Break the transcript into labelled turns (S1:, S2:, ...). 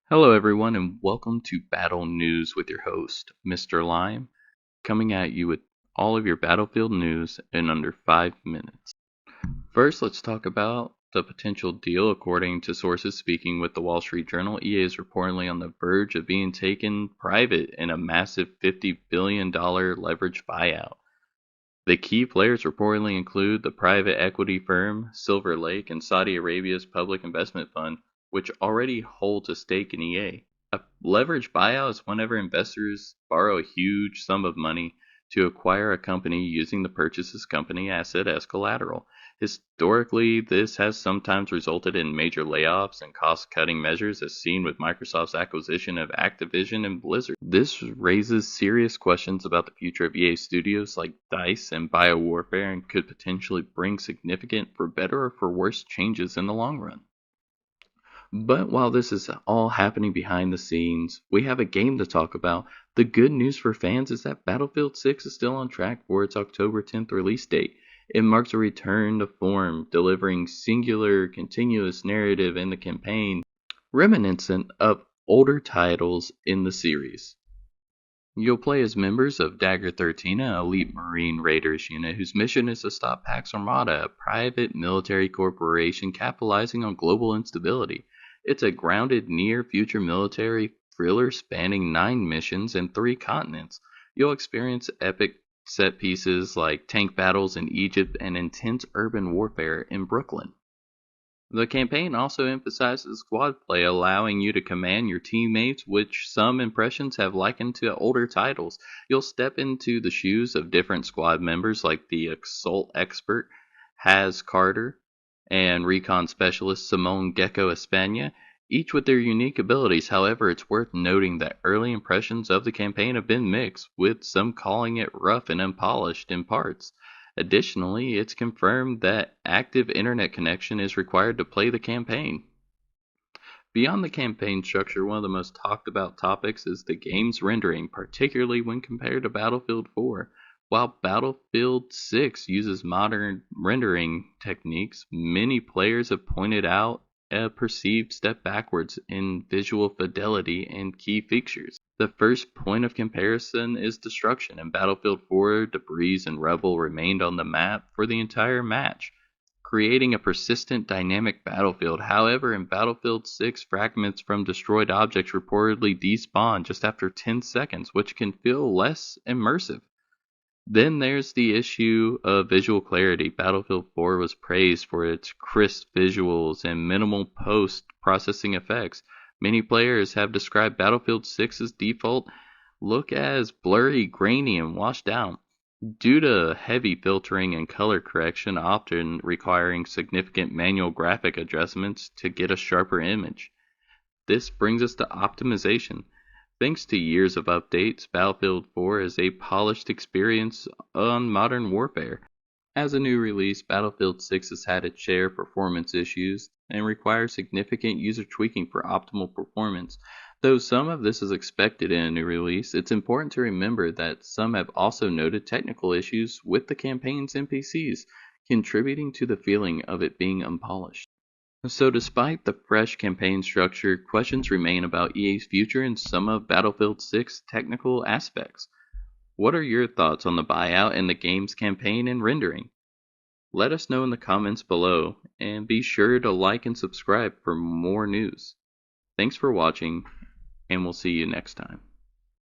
S1: Hello, everyone, and welcome to Battle News with your host, Mr. Lime, coming at you with all of your Battlefield news in under 5 minutes. First, let's talk about the potential deal. According to sources speaking with the Wall Street Journal, EA is reportedly on the verge of being taken private in a massive $50 billion leveraged buyout. The key players reportedly include the private equity firm Silver Lake and Saudi Arabia's public investment fund, which already holds a stake in EA. A leveraged buyout is whenever investors borrow a huge sum of money to acquire a company using the purchase's company asset as collateral. Historically, this has sometimes resulted in major layoffs and cost-cutting measures, as seen with Microsoft's acquisition of Activision and Blizzard. This raises serious questions about the future of EA studios like DICE and BioWarfare, and could potentially bring significant, for better or for worse, changes in the long run. But while this is all happening behind the scenes, we have a game to talk about. The good news for fans is that Battlefield 6 is still on track for its October 10th release date. It marks a return to form, delivering singular, continuous narrative in the campaign, reminiscent of older titles in the series. You'll play as members of Dagger 13, an elite Marine Raiders unit whose mission is to stop Pax Armada, a private military corporation capitalizing on global instability. It's a grounded, near-future military thriller spanning 9 missions and 3 continents. You'll experience epic set pieces like tank battles in Egypt and intense urban warfare in Brooklyn. The campaign also emphasizes squad play, allowing you to command your teammates, which some impressions have likened to older titles. You'll step into the shoes of different squad members like the Assault Expert, Haz Carter, and Recon Specialist Simone Gecko Espana, each with their unique abilities. However, it's worth noting that early impressions of the campaign have been mixed, with some calling it rough and unpolished in parts. Additionally, it's confirmed that active internet connection is required to play the campaign. Beyond the campaign structure, one of the most talked about topics is the game's rendering, particularly when compared to Battlefield 4. While Battlefield 6 uses modern rendering techniques, many players have pointed out a perceived step backwards in visual fidelity and key features. The first point of comparison is destruction. In Battlefield 4, debris and rubble remained on the map for the entire match, creating a persistent dynamic battlefield. However, in Battlefield 6, fragments from destroyed objects reportedly despawn just after 10 seconds, which can feel less immersive. Then there's the issue of visual clarity. Battlefield 4 was praised for its crisp visuals and minimal post-processing effects. Many players have described Battlefield 6's default look as blurry, grainy, and washed out, due to heavy filtering and color correction, often requiring significant manual graphic adjustments to get a sharper image. This brings us to optimization. Thanks to years of updates, Battlefield 4 is a polished experience on modern warfare. As a new release, Battlefield 6 has had its share of performance issues and requires significant user tweaking for optimal performance. Though some of this is expected in a new release, it's important to remember that some have also noted technical issues with the campaign's NPCs, contributing to the feeling of it being unpolished. So despite the fresh campaign structure, questions remain about EA's future and some of Battlefield 6's technical aspects. What are your thoughts on the buyout and the game's campaign and rendering? Let us know in the comments below, and be sure to like and subscribe for more news. Thanks for watching, and we'll see you next time.